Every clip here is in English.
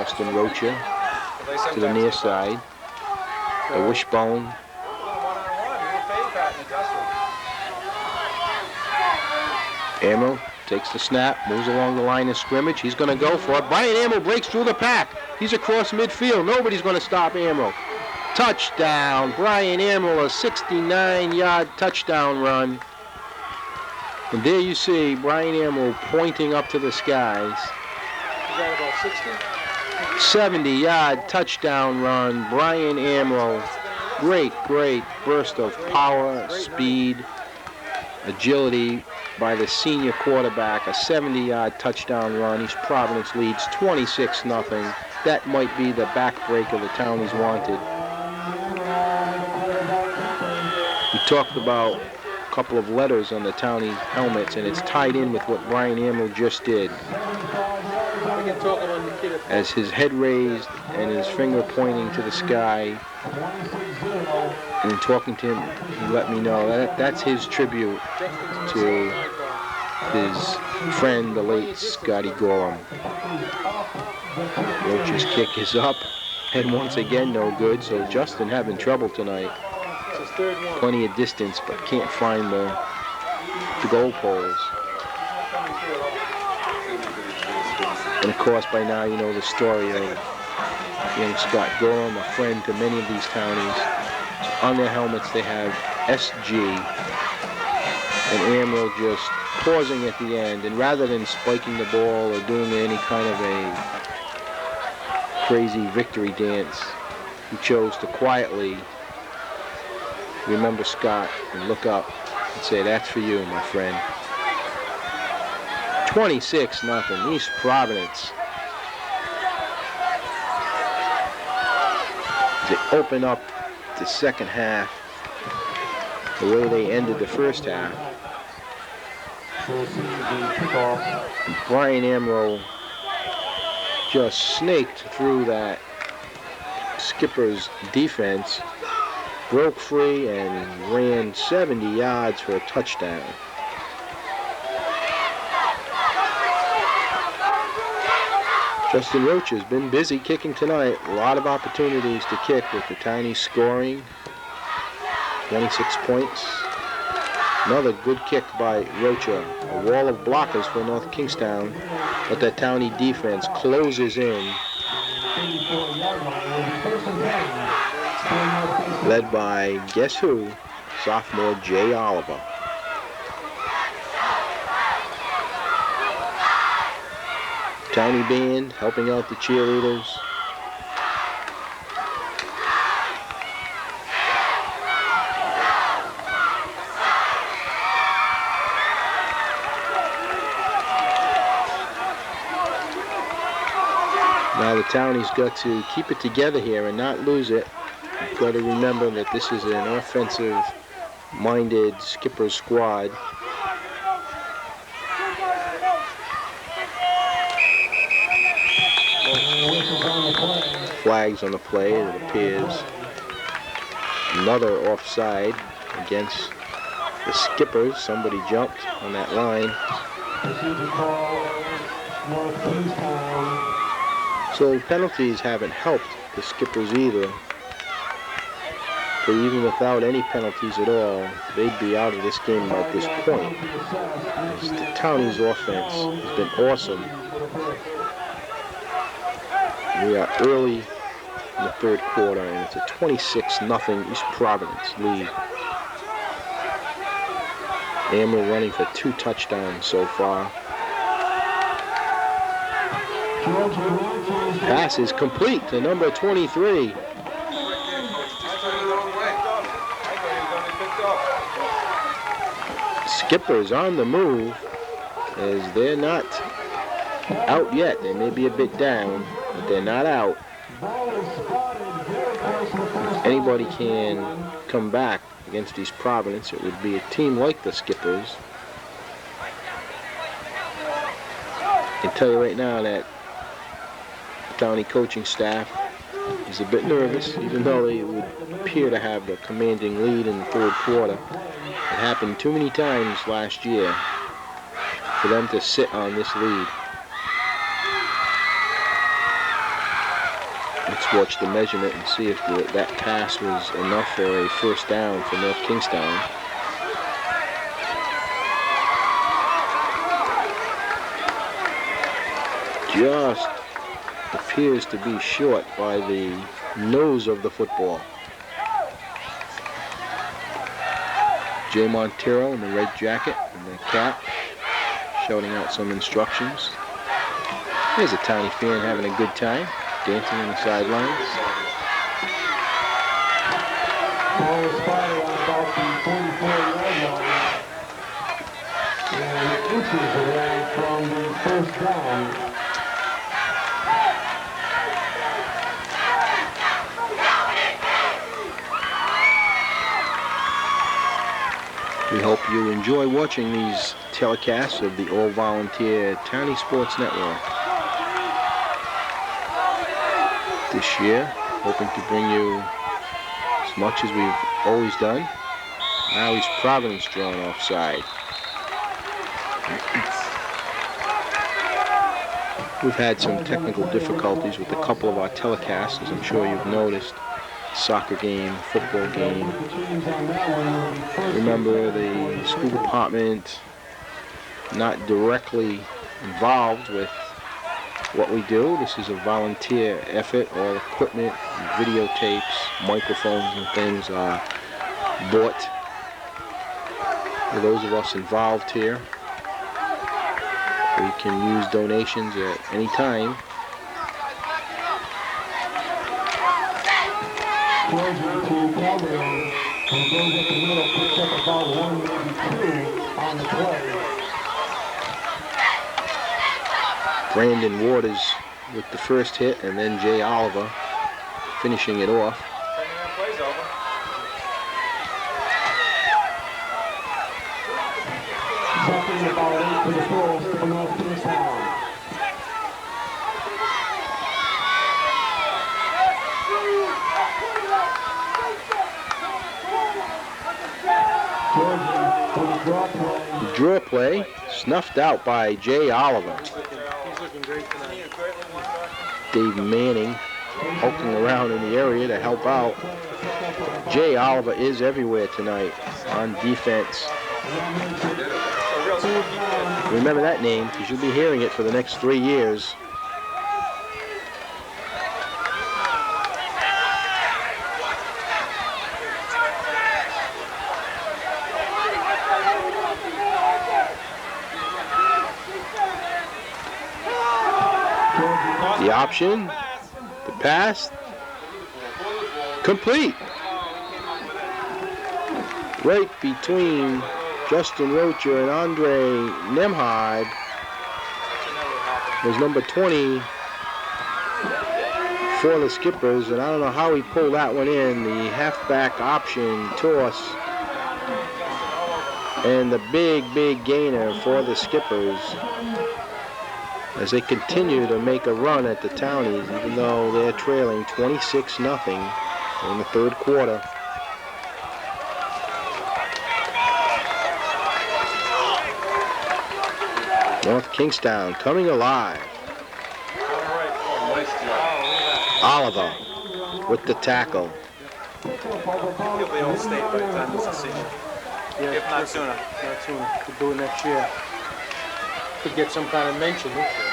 Justin Rocha to the near side. The wishbone. Ammo takes the snap, moves along the line of scrimmage. He's going to go for it. Brian Ammo breaks through the pack. He's across midfield. Nobody's going to stop Ammo. Touchdown. Brian Ammo, a 69-yard touchdown run. And there you see Brian Ammo pointing up to the skies. Is that about 60? 70-yard touchdown run. Brian Ammo. Great burst of power, speed, agility by the senior quarterback. A 70-yard touchdown run. East Providence leads 26-0. That might be the backbreaker the Townies wanted. We talked about a couple of letters on the Townie helmets, and it's tied in with what Brian Ammo just did. As his head raised and his finger pointing to the sky, and in talking to him, he let me know that that's his tribute to his friend, the late Scotty Gorham. Roach's kick is up, and once again no good, so Justin having trouble tonight. Plenty of distance, but can't find the goal poles. And of course, by now you know the story of young Scott Gorham, a friend to many of these Townies. On their helmets they have SG, and Ammo just pausing at the end, and rather than spiking the ball or doing any kind of a crazy victory dance, he chose to quietly remember Scott and look up and say, "That's for you, my friend." 26-0, East Providence. They open up the second half the way they ended the first half. And Brian Amro just snaked through that skipper's defense, broke free, and ran 70 yards for a touchdown. Justin Roach has been busy kicking tonight. A lot of opportunities to kick with the Townies scoring. 26 points. Another good kick by Rocha. A wall of blockers for North Kingstown, but that Townie defense closes in. Led by, guess who? Sophomore Jay Oliver. Townie band helping out the cheerleaders. Now the Townies got to keep it together here and not lose it. You've got to remember that this is an offensive-minded skipper squad. Flags on the play, it appears. Another offside against the skippers. Somebody jumped on that line. So penalties haven't helped the skippers either. But even without any penalties at all, they'd be out of this game at this point. As the Townies offense has been awesome. We are early in the third quarter, and it's a 26-0 East Providence lead. Ammo running for 2 touchdowns so far. Pass is complete to number 23. Skippers on the move, as they're not out yet. They may be a bit down, but they're not out. If anybody can come back against East Providence, it would be a team like the Skippers. I can tell you right now that the Townie coaching staff is a bit nervous, even though they would appear to have the commanding lead in the third quarter. It happened too many times last year for them to sit on this lead. Let's watch the measurement and see if that pass was enough for a first down for North Kingstown. Just appears to be short by the nose of the football. Jay Montero in the red jacket and the cap, shouting out some instructions. Here's a Townie fan having a good time, dancing on the sidelines. Ball was fired on about the 44-yard line, and inches away from the first down. We hope you enjoy watching these telecasts of the all-volunteer Townie Sports Network. This year, hoping to bring you as much as we've always done. Now he's Providence drawn offside. We've had some technical difficulties with a couple of our telecasts, as I'm sure you've noticed. Soccer game, football game. Remember, the school department not directly involved with what we do. This is a volunteer effort. All equipment, videotapes, microphones and things are bought for those of us involved here. We can use donations at any time. Georgia to Cumberland, and goes up the middle, picks up about 1, maybe 2 on the play. Brandon Waters with the first hit, and then Jay Oliver finishing it off. Second and about 8 to the first for North Kingstown. The draw play snuffed out by Jay Oliver. He's looking great tonight. Dave Manning poking around in the area to help out. Jay Oliver is everywhere tonight on defense. Remember that name, because you'll be hearing it for the next 3 years. The option, the pass, complete. Right between Justin Rocher and Andre Nemhard was number 20 for the Skippers, and I don't know how he pulled that one in. The halfback option toss, and the big gainer for the Skippers as they continue to make a run at the Townies, even though they're trailing 26-0 in the third quarter. North Kingstown coming alive. Oliver with the tackle. He'll be all state by the time it's a senior. Yeah, If not sooner. Not sooner. Could do it next year. Could get some kind of mention this year.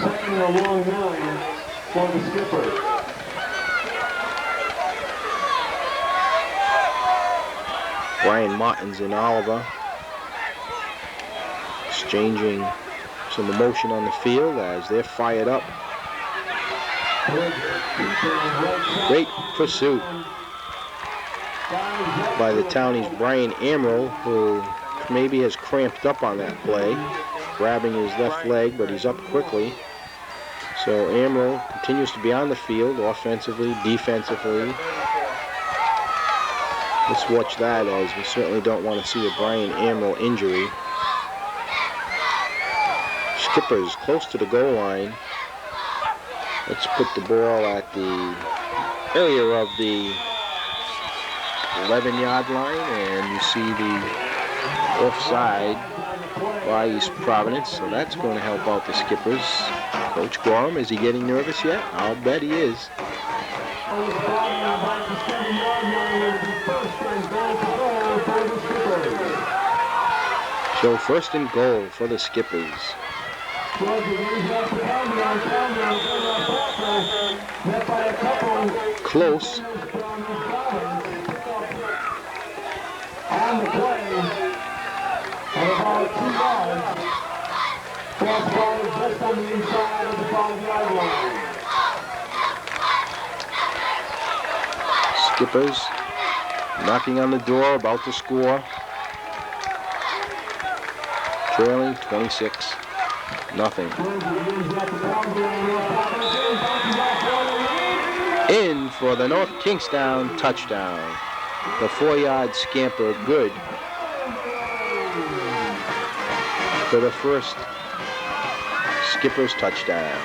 Second and a long 9 for the Skippers. Brian Martins and Oliver exchanging some emotion on the field as they're fired up. Great pursuit by the Townies' Brian Amro, who maybe has cramped up on that play, grabbing his left leg, but he's up quickly. So Amro continues to be on the field, offensively, defensively. Let's watch that, as we certainly don't want to see a Brian Amro injury. Skippers close to the goal line. Let's put the ball at the area of the 11-yard line, and you see the offside by East Providence, so that's going to help out the Skippers. Coach Gorham, is he getting nervous yet? I'll bet he is. So first and goal for the Skippers. Close. On the play, at about 2 yards, fastball is just on the inside of the 5-yard line. Skippers knocking on the door, about to score. Trailing 26-0. In for the North Kingstown touchdown. The 4-yard scamper good for the first Skipper's touchdown.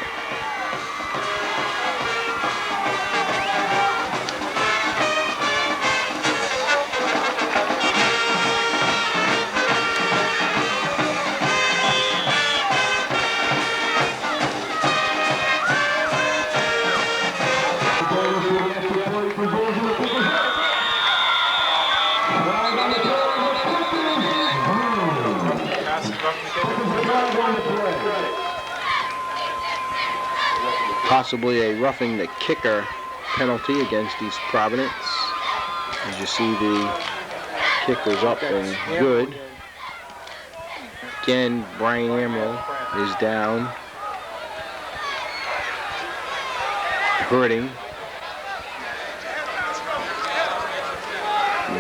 Possibly a roughing the kicker penalty against East Providence. As you see, the kicker's up and good. Again, Brian Amaral is down. Hurting.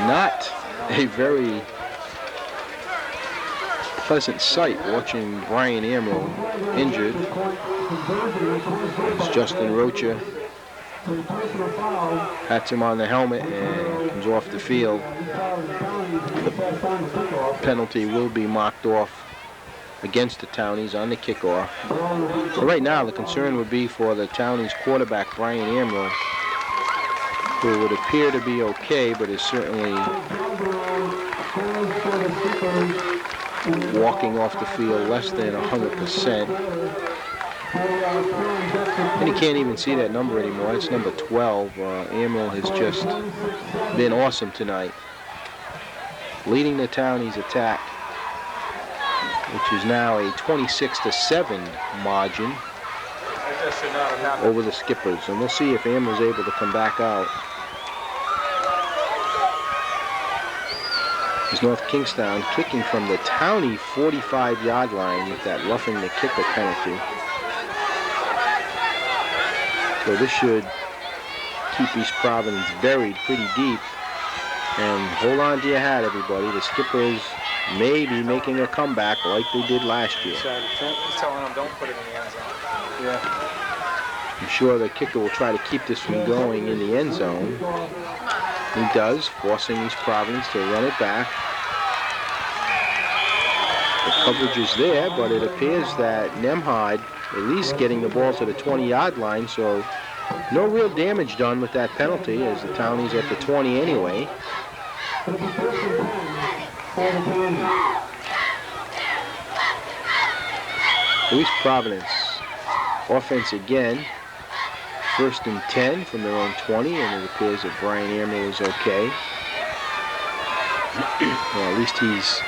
Not a very pleasant sight watching Brian Amaral injured. As Justin Rocha pats him on the helmet and comes off the field. The penalty will be marked off against the Townies on the kickoff. But right now, the concern would be for the Townies quarterback, Brian Amaral, who would appear to be okay, but is certainly walking off the field less than 100%. And you can't even see that number anymore. It's number 12. Amaral has just been awesome tonight, leading the Townies attack, which is now a 26-7 margin over the Skippers. And we'll see if Amaral's able to come back out. It's North Kingstown kicking from the Townie 45-yard line with that roughing the kicker penalty. So this should keep East Providence buried pretty deep. And hold on to your hat, everybody. The Skippers may be making a comeback like they did last year. He's telling them don't put it in the end zone. Yeah. I'm sure the kicker will try to keep this from going in the end zone. He does, forcing East Providence to run it back. The coverage is there, but it appears that Nemhard at least getting the ball to the 20-yard line, so no real damage done with that penalty, as the Townies at the 20 anyway. East Providence offense again. 1st and 10 from their own 20, and it appears that Brian Amaral is okay. Well, at least he's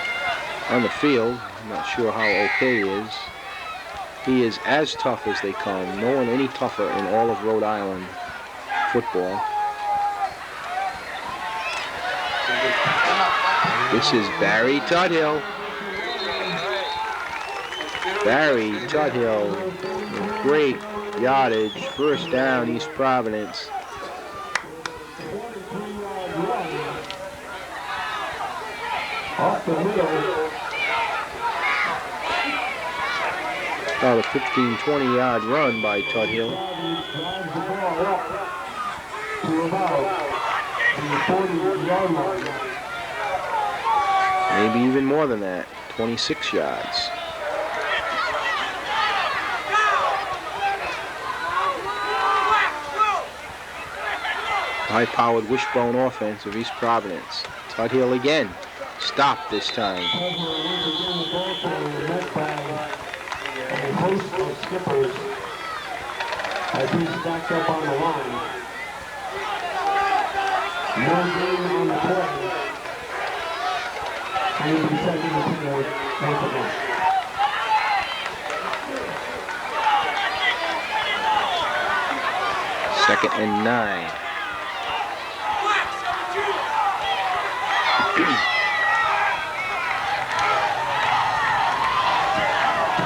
on the field. I'm not sure how okay he is. He is as tough as they come. No one any tougher in all of Rhode Island football. This is Barry Tuthill. Barry Tuthill with great yardage. 1st down, East Providence. Off the middle. About a 15-20 run by Tuthill. Maybe even more than that, 26 yards. High-powered wishbone offense of East Providence. Tuthill again. Stopped this time. A host of Skippers as he stacked up on the line. No gain on the play. And he'll be second and 10 once again. Second and 9.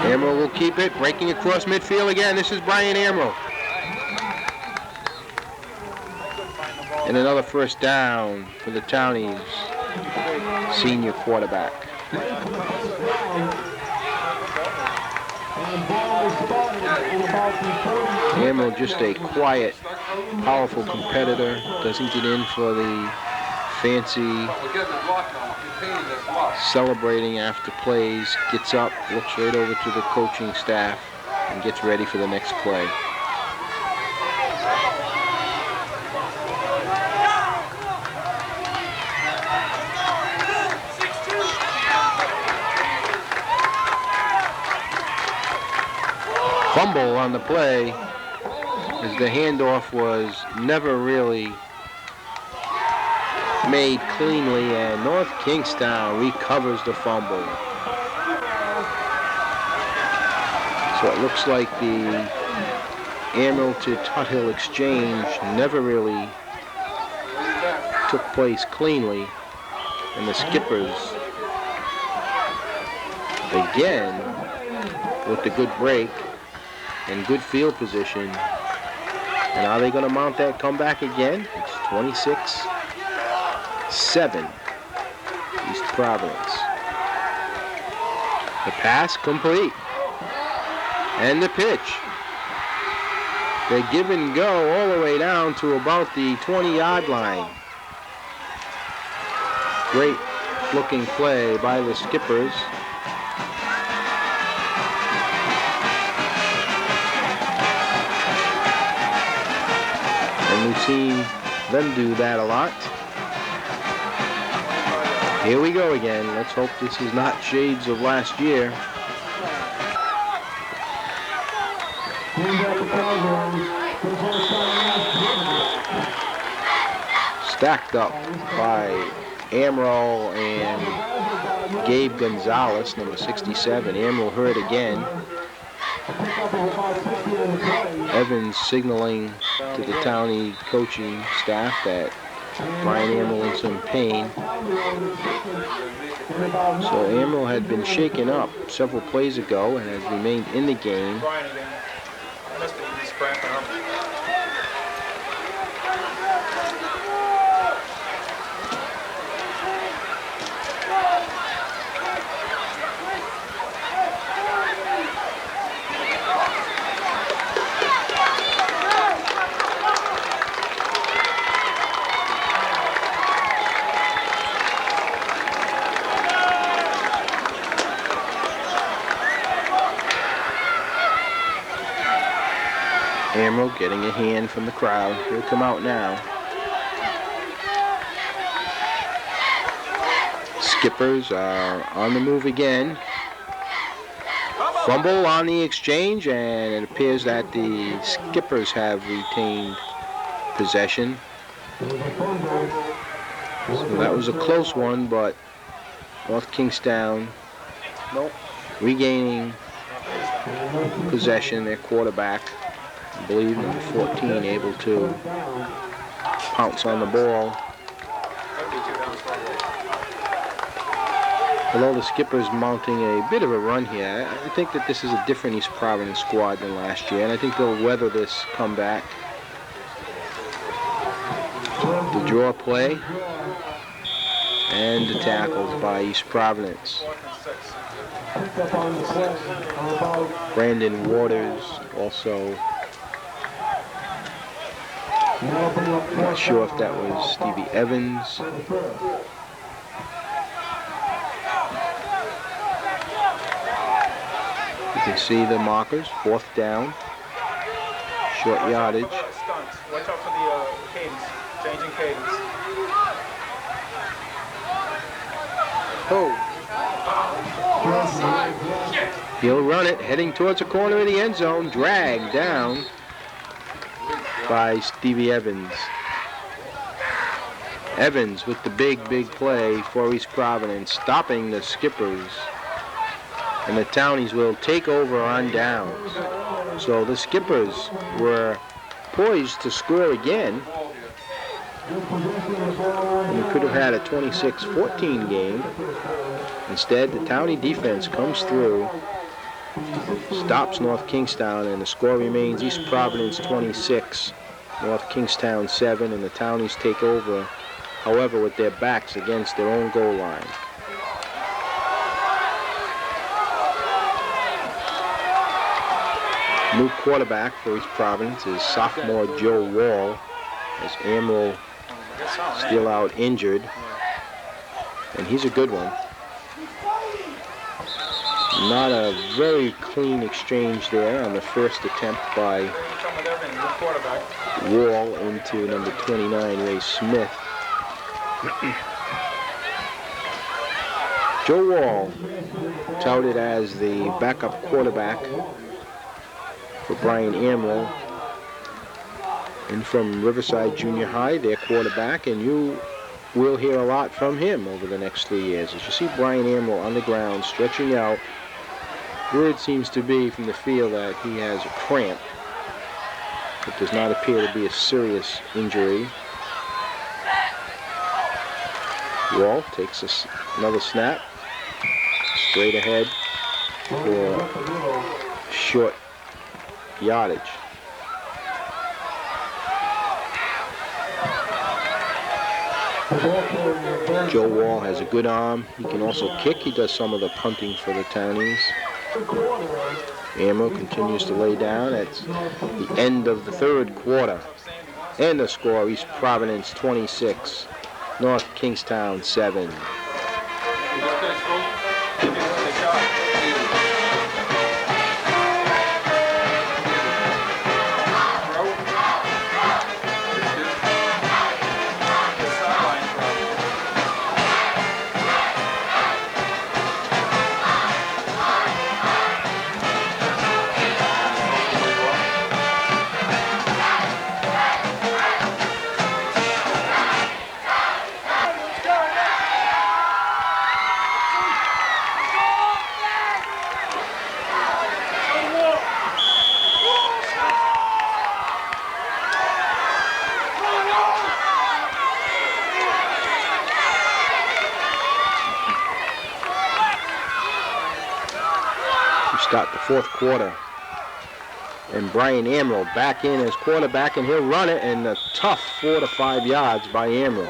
Amro will keep it, breaking across midfield again. This is Brian Amro. And another first down for the Townies senior quarterback. Amro just a quiet, powerful competitor. Doesn't get in for the fancy celebrating after plays. Gets up, looks right over to the coaching staff, and gets ready for the next play. Fumble on the play as the handoff was never really made cleanly, and North Kingstown recovers the fumble. So it looks like the Amro to Tuthill exchange never really took place cleanly, and the Skippers again with the good break and good field position. And are they going to mount that comeback again? It's 26-7 East Providence. The pass complete. And the pitch. They give and go all the way down to about the 20-yard line. Great looking play by the Skippers. And we've seen them do that a lot. Here we go again. Let's hope this is not shades of last year. Stacked up by Amro and Gabe Gonzalez, number 67. Amro hurt again. Evans signaling to the Townie coaching staff that Brian Amro in some pain. So Amro had been shaken up several plays ago and has remained in the game. Amro getting a hand from the crowd. He'll come out now. Skippers are on the move again. Fumble on the exchange, and it appears that the Skippers have retained possession. So that was a close one, but North Kingstown regaining possession, their quarterback, I believe number 14, able to pounce on the ball. Although the Skippers mounting a bit of a run here, I think that this is a different East Providence squad than last year, and I think they'll weather this comeback. The draw play and the tackles by East Providence. Brandon Waters also. I'm not sure if that was Stevie Evans. You can see the markers, 4th down, short yardage. Watch out for the cadence, changing cadence. Oh. He'll run it, heading towards the corner of the end zone, dragged down by Stevie Evans. Evans with the big play for East Providence, stopping the Skippers. And the Townies will take over on downs. So the Skippers were poised to score again. And we could have had a 26-14 game. Instead, the Townie defense comes through, stops North Kingstown, and the score remains East Providence 26, North Kingstown 7, and the Townies take over, however, with their backs against their own goal line. New quarterback for East Providence is sophomore Joe Wall, as Amaral still out injured, and he's a good one. Not a very clean exchange there on the first attempt by Wall into number 29, Ray Smith. Joe Wall, touted as the backup quarterback for Brian Amaral, and from Riverside Junior High, their quarterback, and you will hear a lot from him over the next 3 years. As you see Brian Amaral on the ground, stretching out, word seems to be from the field that he has a cramp. It does not appear to be a serious injury. Wall takes another snap, straight ahead for short yardage. Joe Wall has a good arm. He can also kick. He does some of the punting for the Townies. Amaral continues to lay down at the end of the third quarter. And the score, East Providence 26, North Kingstown 7. Start the fourth quarter, and Brian Amaral back in as quarterback, and he'll run it, and a tough 4 to 5 yards by Amaral.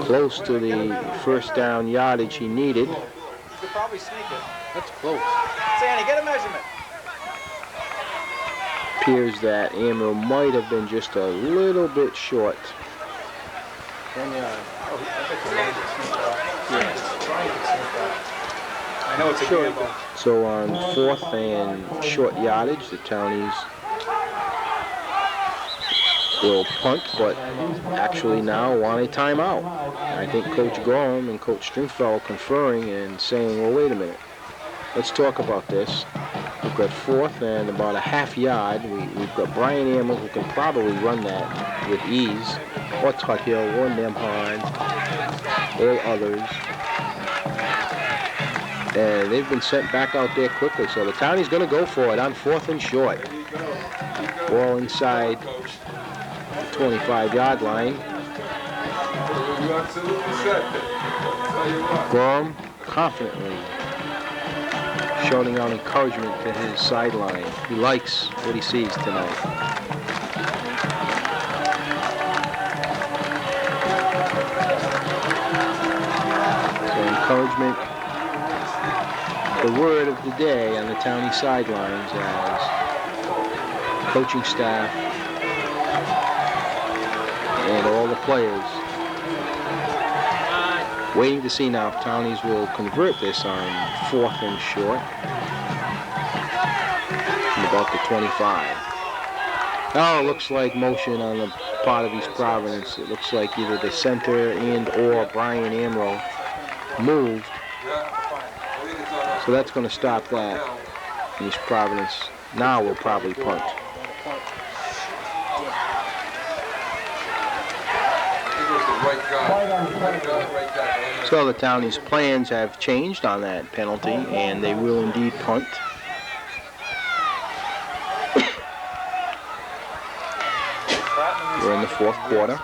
Close to the first down yardage he needed. You could probably sneak it. That's close. Sandy, get a measurement. Appears that Amaral might have been just a little bit short. 1 yard. I know it's a gamble. So on fourth and short yardage, the Townies will punt, but actually now want a timeout. And I think Coach Gorham and Coach Stringfellow conferring and saying, well, wait a minute, let's talk about this. We've got fourth and about a half yard. We've got Brian Amaral, who can probably run that with ease, or Tuthill, or Nemhard, or others. And they've been sent back out there quickly. So the Townie's going to go for it on fourth and short. Ball inside the 25-yard line. Gorham confidently shouting out encouragement to his sideline. He likes what he sees tonight. So encouragement, the word of the day on the Townie sidelines, as coaching staff and all the players waiting to see now if Townies will convert this on fourth and short from about the 25. Now it looks like motion on the part of East Providence. It looks like either the center and or Brian Amaral moved. So that's going to stop that. East Providence now will probably punt. So the Townies' plans have changed on that penalty, and they will indeed punt. We're in the fourth quarter.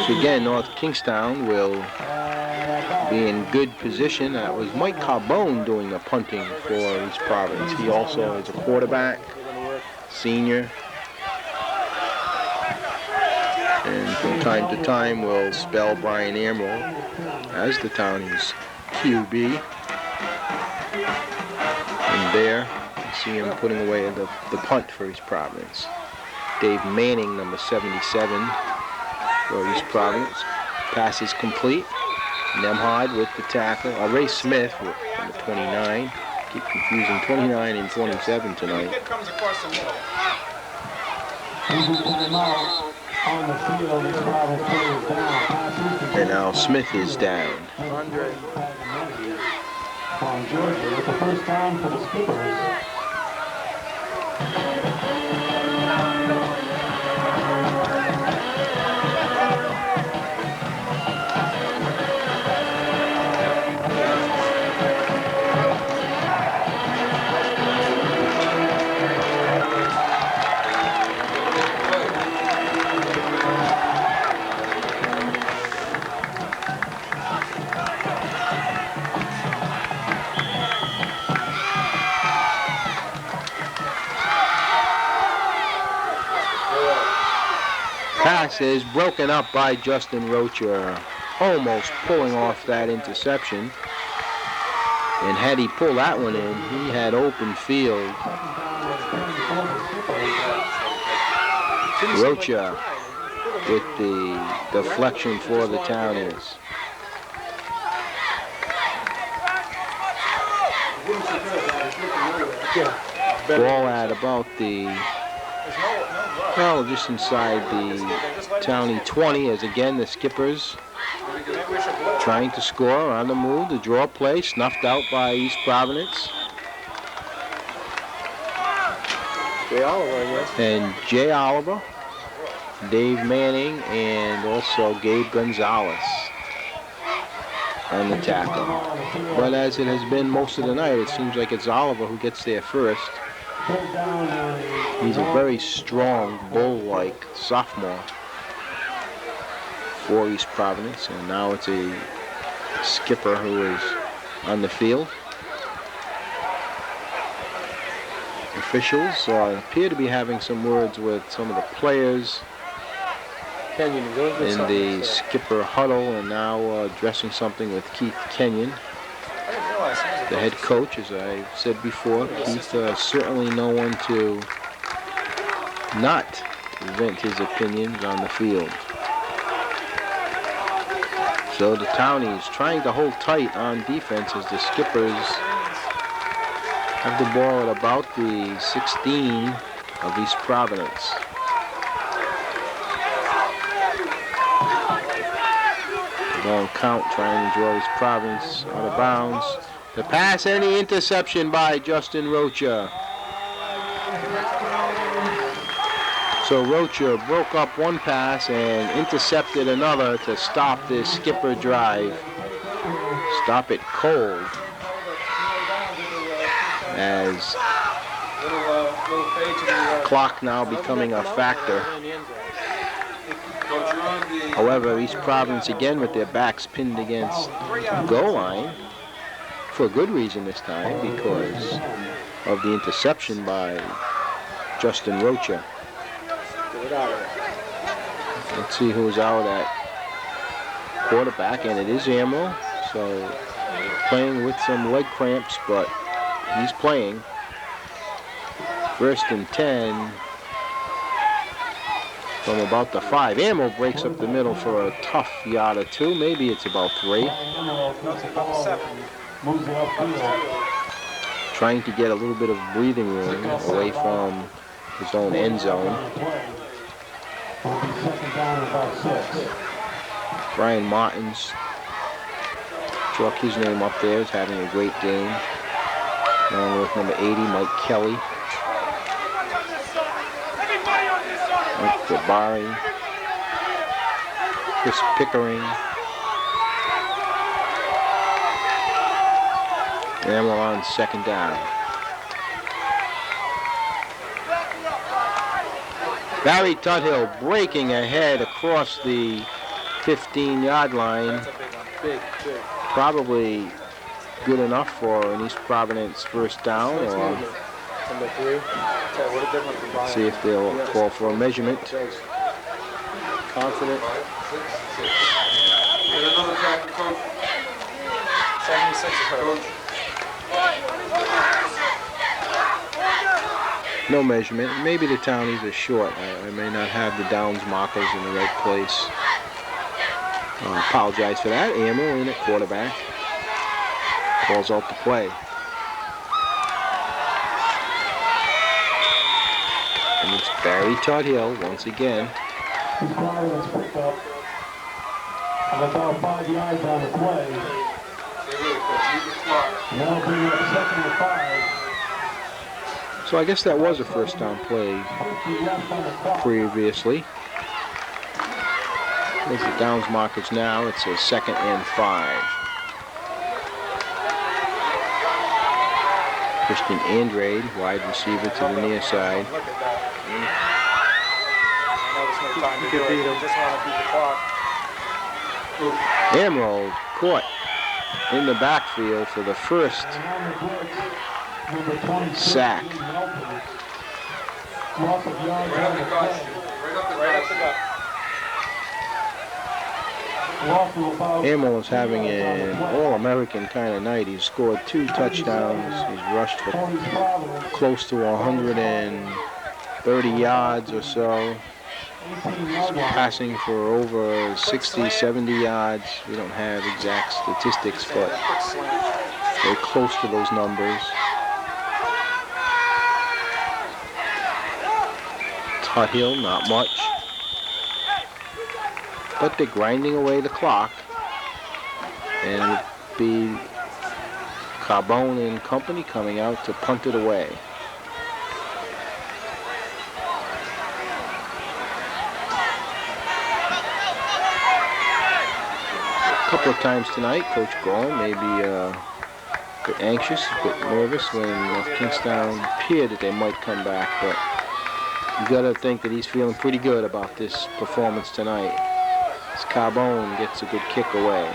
So again, North Kingstown will be in good position. That was Mike Carbone doing the punting for East Providence. He also is a quarterback, senior. And from time to time will spell Brian Amaral as the Townies QB. And there, you see him putting away the punt for East Providence. Dave Manning, number 77 for East Providence. Pass is complete. Nemhard with the tackle. Ray Smith with number 29. Keep confusing 29 and 27 tonight. Kid comes across the middle. And now Smith is down. Andre. On Georgia, it's the first time for the Skippers. Pass is broken up by Justin Rocher, almost pulling off that interception. And had he pulled that one in, he had open field. Rocher with the deflection for the Townies. Ball at about the, well, just inside the Townie 20, as again the Skippers trying to score on the move. The draw play snuffed out by East Providence. Jay Oliver, yes. And Jay Oliver, Dave Manning, and also Gabe Gonzalez on the tackle. But as it has been most of the night, it seems like it's Oliver who gets there first. He's a very strong, bull-like sophomore for East Providence, and now it's a Skipper who is on the field. Officials appear to be having some words with some of the players in the Skipper huddle, and now addressing something with Keith Kenyon, the head coach. As I said before, Keith certainly no one to not vent his opinions on the field. So the Townies trying to hold tight on defense as the Skippers have the ball at about the 16 of East Providence. Long count trying to draw East Providence out of bounds. The pass and the interception by Justin Rocher. So Rocher broke up one pass and intercepted another to stop this Skipper drive. Stop it cold. As clock now becoming a factor. However, East Providence again with their backs pinned against the goal line for a good reason this time, because of the interception by Justin Rocher. Let's see who's out at quarterback, and it is Amaral. So playing with some leg cramps, but he's playing. 1st and 10 from about the 5. Amaral breaks up the middle for a tough yard or two. Maybe it's about 3. Trying to get a little bit of breathing room away from his own end zone. Will be second down and about 6. Brian Martins struck his name up there. He's having a great game. Along with number 80, Mike Kelly. Mike Gabari. Chris Pickering. And we're on second down. Barry Tuthill breaking ahead across the 15-yard line. Big. Probably good enough for an East Providence first down, or Number 3. What a difference for Brian. see if they'll call for a measurement. Confident. Get another tractor, coach. 76 coach. No measurement. Maybe the Townies are short. I may not have the downs markers in the right place. I apologize for that. Ammo in at quarterback. Calls out the play. And it's Barry Tuthill once again. East Providence picked up of about 5 yards on the play. Now bring up second and 5. So I guess that was a first down play previously. There's the downs markers now. It's a 2nd and 5. Christian Andrade, wide receiver to the near side. Look at that. I know there's no time to do it. You just want to beat the clock. Emerald caught in the backfield for the first sack. Loss of yards on the play. Right up the gut. Emerald is having an all-American kind of night. He's scored 2 touchdowns. He's rushed for close to 130 yards or so. He's passing for over 60, 70 yards. We don't have exact statistics, but very close to those numbers. Tuthill, not much. But they're grinding away the clock. And it'll be Carbone and company coming out to punt it away. A couple of times tonight, Coach Gorham may be a bit anxious, a bit nervous when Kingstown appeared that they might come back, but you gotta think that he's feeling pretty good about this performance tonight. As Carbone gets a good kick away.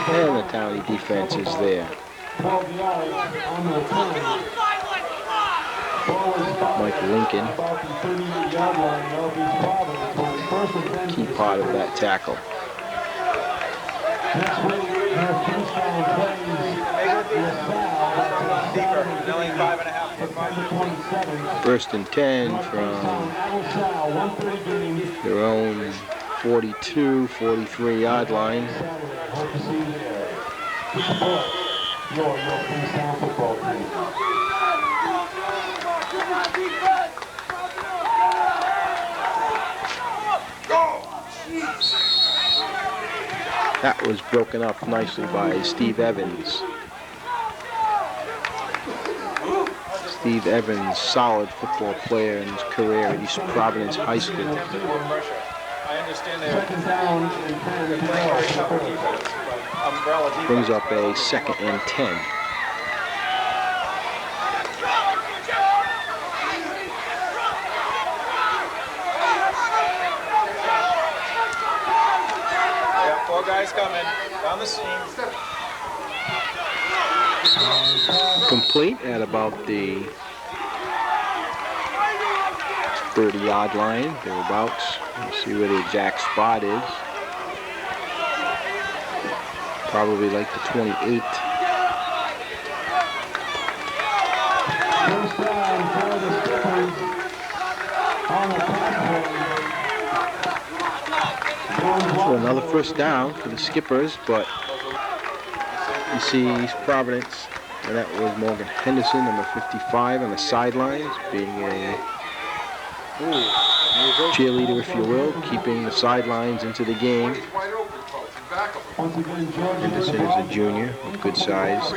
And the Townie defense is there. 12 yards on the return. Mike Lincoln, key part of that tackle. First and 10 from their own 42, 43-yard line. That was broken up nicely by Steve Evans. Steve Evans, solid football player in his career at East Providence High School. I understand they're playing very tough defense, but umbrella defense. Brings up a 2nd and 10. Yeah, 4 guys coming down the seam. Complete at about the 30-yard line, thereabouts. We'll see where the exact spot is. Probably like the 28. So another first down for the Skippers, but You see East Providence, and that was Morgan Henderson, number 55, on the sidelines, being a cheerleader, if you will, keeping the sidelines into the game. Henderson is a junior, of good size.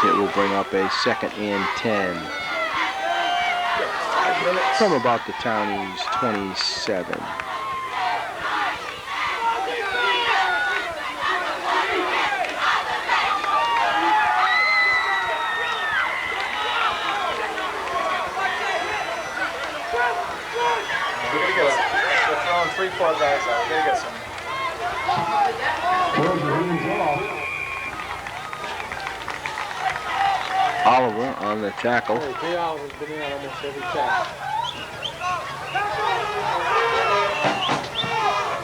It will bring up a 2nd and 10 from about the Townies 27. They're throwing 3-4 guys out. We gotta get some. Oliver on the tackle. Jay Oliver's been in on almost every tackle.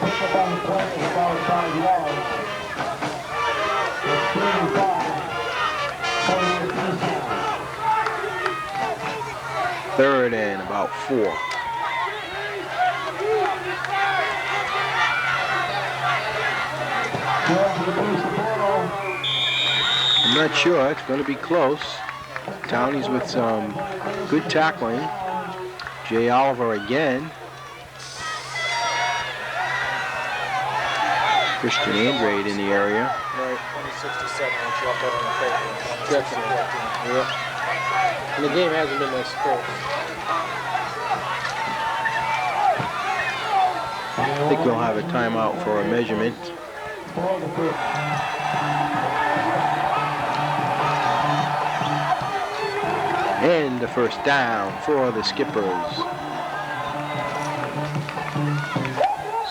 Pick up on the play, about 5 yards. It's 35. 3rd and about 4. I'm not sure. It's going to be close. Townies with some good tackling. Jay Oliver again. Christian Andrade in the area. Right, 26-7, which you up there on the paper. Definitely. Yep. And the game hasn't been this close. I think we'll have a timeout for a measurement. And the first down for the Skippers.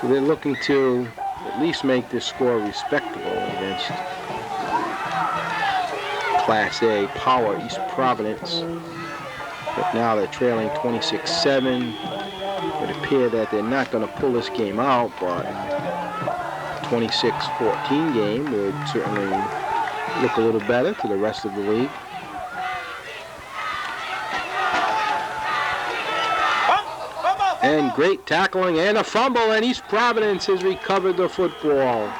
So they're looking to at least make this score respectable against Class A power East Providence. But now they're trailing 26-7. It would appear that they're not going to pull this game out, but 26-14 game would certainly look a little better to the rest of the league. And great tackling and a fumble, and East Providence has recovered the football.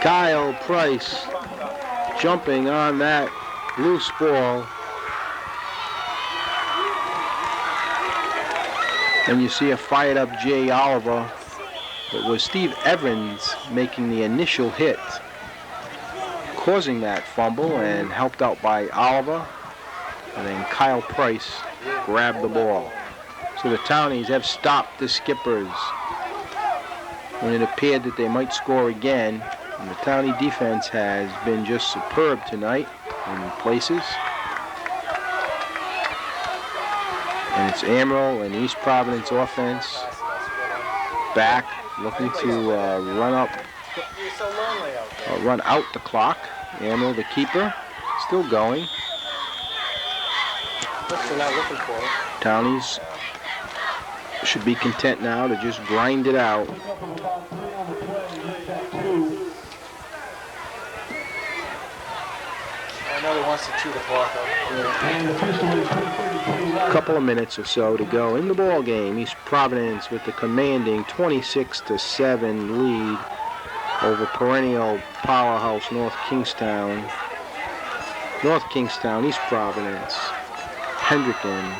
Kyle Price jumping on that loose ball. And you see a fired up Jay Oliver. It was Steve Evans making the initial hit, causing that fumble, and helped out by Oliver. And then Kyle Price grabbed the ball. So the Townies have stopped the Skippers when it appeared that they might score again. And the Townie defense has been just superb tonight in places. And it's Amarillo and East Providence offense back, looking to run out the clock. Amarillo, the keeper, still going. They're not looking for it. Townies should be content now to just grind it out. Another wants to chew the clock up. A couple of minutes or so to go in the ball game. East Providence with the commanding 26-7 lead over perennial powerhouse North Kingstown. North Kingstown, East Providence, Hendricken,